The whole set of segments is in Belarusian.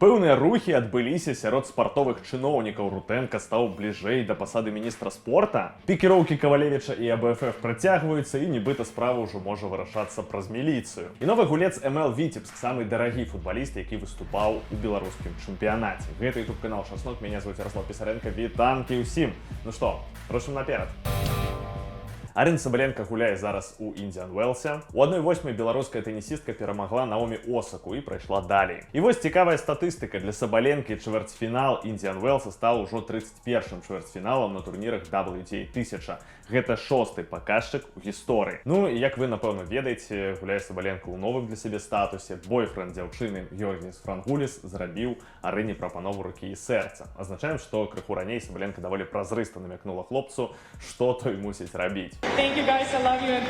Пэўныя рухі адбыліся сярод спартовых чыноўнікаў. Рутэнка стаў бліжэй да пасады міністра спорта. Пікіроўкі Кавалевіча і АБФФ працягваюцца, і нібыта справа ўжо можа вырашацца праз міліцыю. І новы гулец МЛ Віцебск, самы дарагі футбаліст, які выступаў у беларускім чэмпіянаце. Гэта ютуб-канал Шаснок, меня зовут Ярослав Пісаренко. Вітанкі ўсім! Ну што, рушым наперад. Арына Сабаленка гуляе зараз у Індіан Уэлсе. У 1/8 беларуская тэнісістка перамагла Наомі Осаку і прайшла далей. І вось цікавая статыстыка. Для Сабаленкі чвэрцьфінал Індіан Уэлса стаў ужо 31-м чвэрцьфіналам на турнірах WTA 1000. Гэта 6-й паказчык у гісторыі. Ну і як вы, напэўна, ведаеце, гуляе Сабаленка ў новым для сябе статусе. Бойфрэнд дзяўчыны Георгіс Франгуліс зрабіў Арыне прапанову рукі і сэрца. Азначаем, што крыху раней Сабаленка даволі празрыста намякнула хлопцу, што той мусіць рабіць. Thank you guys, I love you, and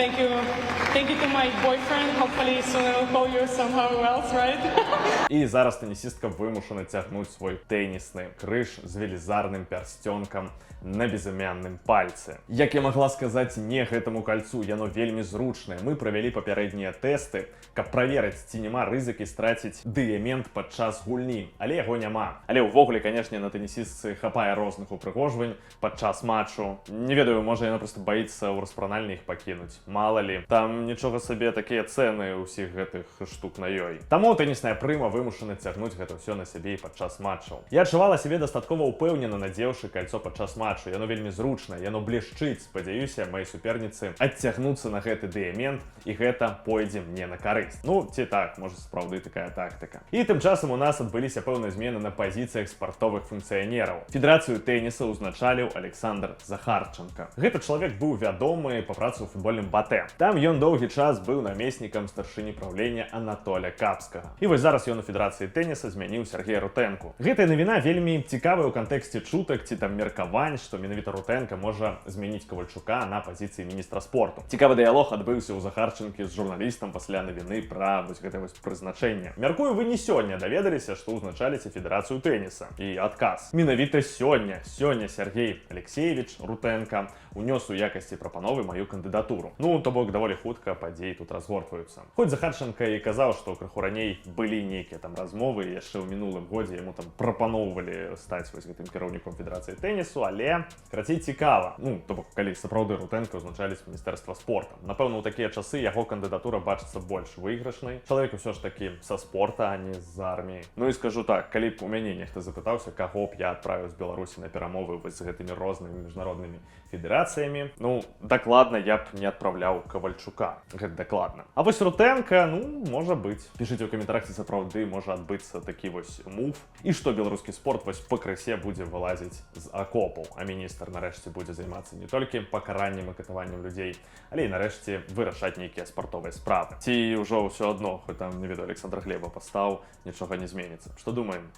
thank you to my boyfriend. Hopefully soon I will call you somehow else, right? І зараз тенісістка вымушана цягнуць свой тэнісны крыж з велізарным пярсцёнкам на безымянным пальцы. Як я магла сказаць не гэтаму кальцу, яно вельмі зручнае. Мы правялі папярэднія тэсты, каб праверыць, ці няма рызыкі страціць дыямент падчас гульні, але яго няма. Але ўвогуле, канешне, на тэнісістцы хапае розных упрыгожвань падчас матчу. Не ведаю, можа яна проста баіцца ў распранальні іх пакінуць. Мала лі, там нічога сабе, такія цэны ўсіх гэтых штук на ёй. Таму тэнісная прыма вымушана цягнуць гэта ўсё на сябе і падчас матчаў. Я адчувала сябе дастаткова ўпэўнена, надзеўшы кальцо падчас матчу. Яно вельмі зручна, яно блішчыць. Спадзяюся, мои суперніцы адцягнуцца на гэты дыямент, і гэта пойдзе мне на карысць. Ну, ці так, можа, сапраўды такая тактыка. І тым часам у нас адбыліся пэўныя змены на пазіцыях спартовых функцыянераў. Федэрацыю тэніса ўзначаліў Александр Захарченко. Гэты чалавек быў вядомы па працы ў футбольным батэ. Там ён доўгі час быў намеснікам старшыні праўлення Анатоля Капскага. І вось зараз ён у Федэрацыі тэніса змяніў Сергея Рутэнку. Гэтая навіна вельмі цікавая ў кантэксце чутак ці там меркавань, што менавіта Рутэнка можа змяніць Кавальчука на пазіцыі міністра спорту. Цікавы дыялог адбыўся ў Захарченкі з журналістам пасля навіны пра вось гэтае вось прызначэнне. Мяркую, вы не сёння даведаліся, што ўзначаліце Федэрацыю тэніса. І адказ. Менавіта сёння Сергей Алексеевич Рутэнка унёс у якасці прапановы маю кандыдатуру. Ну, то бок даволі хутка падзеі тут разгортваюцца. Хоць Захарченка і казаў, што крыху раней былі нейкія там размовы, яшчэ ў мінулым годзе яму там прапаноўвалі стаць вось гэтым кіраўніком Федэрацыі тэнісу, але карацей цікава. Ну, то бок, калі сапраўды Рутэнка ўзначаліць міністэрства спорта. Напэўна, у такія часы яго кандыдатура бачыцца больш выйгрышнай. Чалавек усё ж такі са спорта, а не з арміі. Ну і скажу так, калі б у мяне нехта запытаўся, каго б я адправіў з Беларусі на перамовы вось з гэтымі рознымі міжнароднымі федэрацыямі, ну, дакладна я б не адпраўляў Кавальчука. Гэта дакладна. А вось Рутэнка, ну, можа быць. Пішыце ў каментарах, ці сапраўды можа адбыцца такі вось мув, і што беларускі спорт вось пакрысе будзе вылазіць з акопаў, а міністр нарэшце будзе займацца не толькі пакараннем і катаваннем людзей, але і нарэшце вырашаць нейкія спартовыя справы. Ці ўжо ўсё адно, хоць там, не ведаю, Александр Глеба пастаў, нічога не зменіцца. Што думаем?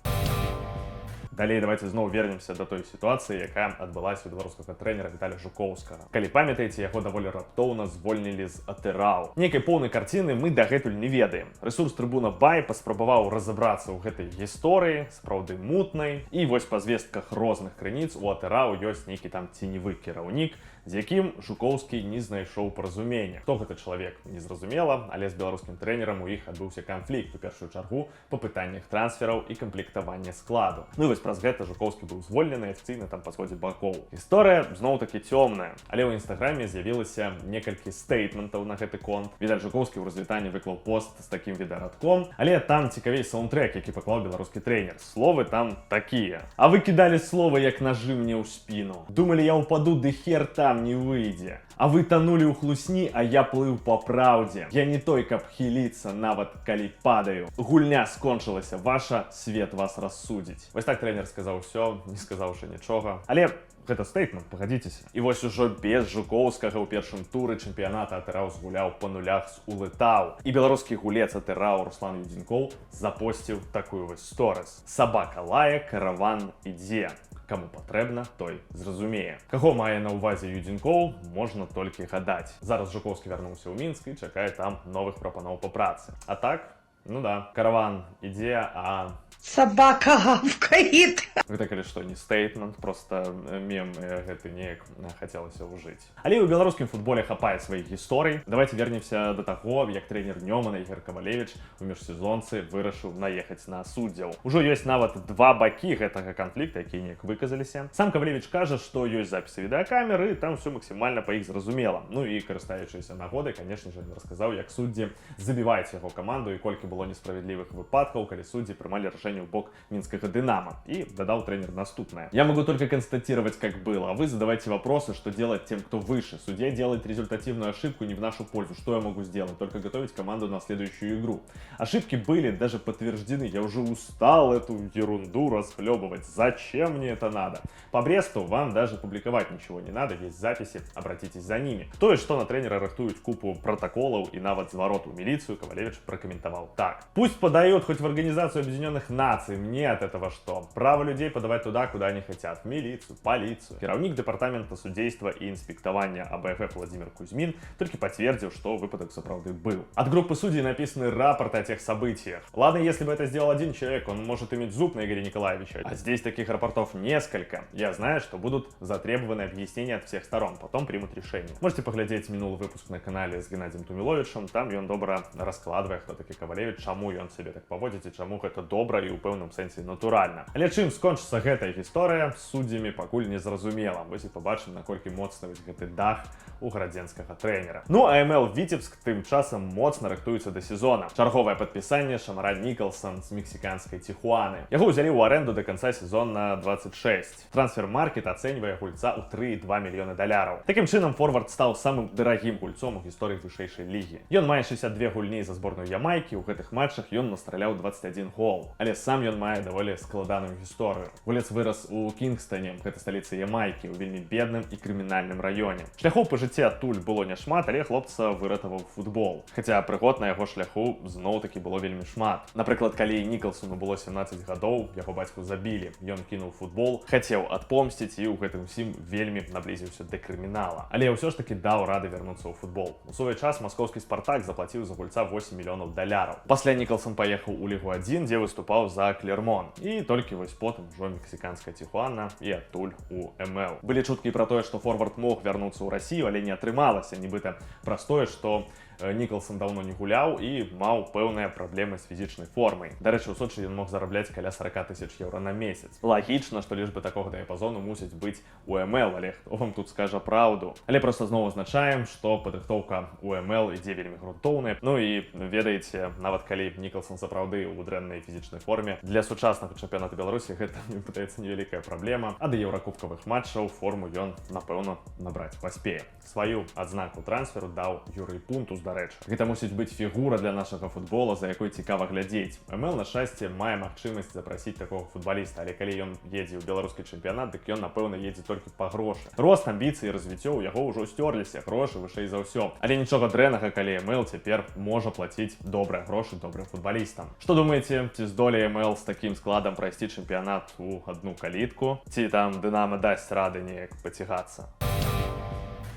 Далей давайте зноў вернемся да той сітуацыі, якая адбылася у беларускага трэнера Віталія Жукоўскага. Калі памятаеце, яго даволі раптоўна звольнілі з АТРАУ. Нейкай поўнай карціны мы дагэтуль не ведаем. Рэсурс Трыбуна Бай паспрабаваў разабрацца ў гэтай гісторыі, сапраўды мутнай, і вось па звестках розных крыніц у АТРАУ ёсць нейкі там ценевы кіраўнік, з якім Жукоўскі не знайшоў паразумення. Хто гэты чалавек, незразумела, але з беларускім трэнерам у іх адбыўся канфлікт у першую чаргу па пытаннях трансфераў і камплектавання складу. Ну і вось праз гэта Жукоўскі быў звольнены афіцыйна там па сходзе бакоў. Гісторыя зноў-такі цёмная, але ў інстаграме з'явілася некалькі стейтментаў на гэты конт. Віталь Жукоўскі ў развітанні выклаў пост з такім відэарадком, але там цікавей саундтрэк, які паклаў беларускі трэнер. Словы там такія. А вы кідалі словы, як нажы мне ў спіну. Думалі, я ўпаду, ды хер там не выйдзе. А вы танулі ў хлусні, а я плыў па праўдзе. Я не той, каб хіліцца, нават калі падаю. Гульня скончылася ваша, свет вас рассудзіць. Вось так трэнер сказаў усё, не сказаўшы нічога. Але гэта стейтмент, пагадзіцеся. І вось ужо без Жукоўскага ў першым туры чэмпіяната АТРАУ згуляў па нулях з Улытау. І беларускі гулец АТРАУ Руслан Юдзенкоў запосціў такую вось сторыс. Сабака лае, караван ідзе. Каму патрэбна, той зразумее. Каго мае на ўвазе Юдзенкоў, можна толькі гадаць. Зараз Жукоўскі вярнуўся ў Мінск і чакае там новых прапаноў па працы. А так, ну да, караван ідзе, а Собака гавкает. Гэта, калі што, не стейтмент, просто мем гэты неяк хацелася ўжыць. Але ў беларускім футболе хапае сваіх гісторый. Давайте вернемся да таго, як трэнер Нёмана Ігор Кавалевіч у міжсезонцы вырашыў наехаць на суддзяў. Ужо ёсць нават два бакі гэтага канфлікта, якія неяк выказаліся. Сам Кавалевіч кажа, што ёсць запісы відэакамеры, і там все максімальна па іх зразумела. Ну і карыстаючыся нагодай, конечно же, расказаў, як суддзі забіваюць яго каманду і колькі было несправядлівых выпадкаў, калі суддзі прымалі рашэнне ў бок мінскага Дынама. И додал тренер наступное: я могу только констатировать, как было, а вы задавайте вопросы, что делать тем, кто выше. Судья делает результативную ошибку не в нашу пользу. Что я могу сделать? Только готовить команду на следующую игру. Ошибки были, даже подтверждены. Я уже устал эту ерунду расхлебывать. Зачем мне это надо? По Бресту вам даже публиковать ничего не надо. Есть записи, обратитесь за ними. То есть, что на тренера рыхтуют купу протоколов и нават зварот у милицию, Кавалевич прокомментовал так: пусть подают хоть в Организацию Объединенных Наций, мне от этого что? Право людей подавать туда, куда они хотят. В милицию, полицию. Кіраўнік департамента судейства и инспектования АБФ Владимир Кузьмин только подтвердил, что выпадок сапраўды был. От группы судей написаны рапорты о тех событиях. Ладно, если бы это сделал один человек, он может иметь зуб на Игоря Николаевича. А здесь таких рапортов несколько. Я знаю, что будут затребованы объяснения от всех сторон. Потом примут решение. Можете поглядеть минулый выпуск на канале с Геннадием Тумиловичем. Там ён добра раскладывае, хто такі Кавалевич, чаму ён себе так паводзіць і чаму гэта добра і ў пэўным сэнсе натуральна. Але чым скончыцца гэтая гісторыя з суддзямі пакуль не зразумела. Вось і пабачым, наколькі моцны вось гэты дах у градзенскага трэнера. Ну а МЛ Віцебск тым часам моцна рыхтуецца да сезона. Чарговае падпісанне Шамара Нікалсон з мексіканскай Тихуаны. Яго ўзялі ў аренду да канца сезона 26. Трансфер-маркет ацэньвае гульца ў 3,2 мільёны даляраў. Такім чынам форвард стаў самым дарагім гульцом у гісторыі вышэйшай лігі. Ён мае 62 гульні за зборную Ямайкі, у гэтых матчах ён настраляў 21 гол. Але сам ён мае даволі складаную гісторыю. Гулец вырас у Кінгстане, гэта сталіца Ямайкі, у вельмі бедным і крымінальным раёне. Шляхоў па жыцці адтуль было няшмат, але хлопца выратаваў футбол. Хаця прыгод на яго шляху зноў-такі было вельмі шмат. Напрыклад, калі Нікалсону было 17 гадоў, яго бацьку забілі. Ён кінуў футбол, хацеў адпомсціць і ў гэтым усім вельмі наблізіўся да крымінала. Але ўсё ж такі даў рады вярнуцца ў футбол. У свой час маскоўскі Спартак заплаціў за гульца 8 мільёнаў даляраў. Пасля Нікалсон паехаў у Лігу 1, дзе выступаў за Клермон. І толькі вось потым ужо мексіканская Тихуана і адтуль у МЛ. Былі чуткі пра тое, што форвард мог вярнуцца ў Расію, але не атрымалася, нібыта праз тое, што Нікалсон даўно не гуляў і маў пэўныя праблемы з фізічнай формай. Дарэчы, у Сочы ён мог зарабляць каля 40 000 еўра на месяц. Лагічна, што лічбы такога дыяпазону мусіць быць у МЛ, але хто вам тут скажа праўду. Але проста зноў азначаем, што падрыхтоўка у МЛ ідзе вельмі грунтоўная. Ну і ведаеце, нават калі Нікалсон сапраўды ў дрэннай фізічнай форме, для сучаснага чэмпіянату Беларусі гэта, мне падаецца, невялікая праблема. А да еўракубкавых матчаў форму ён, напэўна, набраць паспее. Сваю адзнаку трансферу даў Юрый Пунтус, дарэчы. Гэта мусіць быць фігура для нашага футбола, за якой цікава глядзець. МЛ, на шчасце, мае магчымасць запрасіць такога футбаліста, але калі ён едзе ў беларускі чэмпіянат, дык ён, напэўна, едзе толькі па грошы. Рост, амбіцыі і развіццё ў яго ўжо сцёрліся, грошы вышэй за ўсё. Але нічога дрэннага, калі МЛ цяпер можа плаціць добрыя грошы добрым футбалістам. Што думаеце, ці здолее МЛ з такім складам прайсці чэмпіянат у адну калітку? Ці там Дынамо дасць рады неяк пацігацца?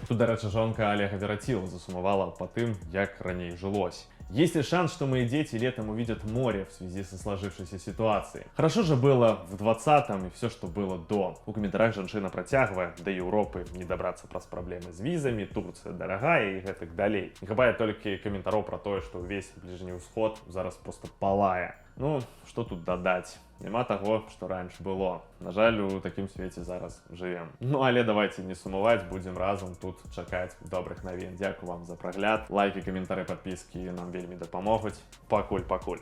Тут, дарэчы, жонка Олега Вератила засумовала по тым, як раней жилось. Есть ли шанс, что мои дети летом увидят море в связи со сложившейся ситуацией? Хорошо же было в 20-м и все, что было до. У комментариях жанчына працягвае, до Европы не добраться праз проблемы с визами, Турция дорогая и гэтак далей. Не хапае толькі каментароў про тое, что увесь Ближний Усход зараз просто палае. Ну, что тут дадаць? Няма таго, што раньше было. На жаль, у такім свеце зараз жывем. Ну, але давайте не сумаваць, будзем разам тут чакаць добрых навін. Дзякую вам за прагляд. Лайки, каментары, подпіски нам вельмі дапамогуць. Пакуль.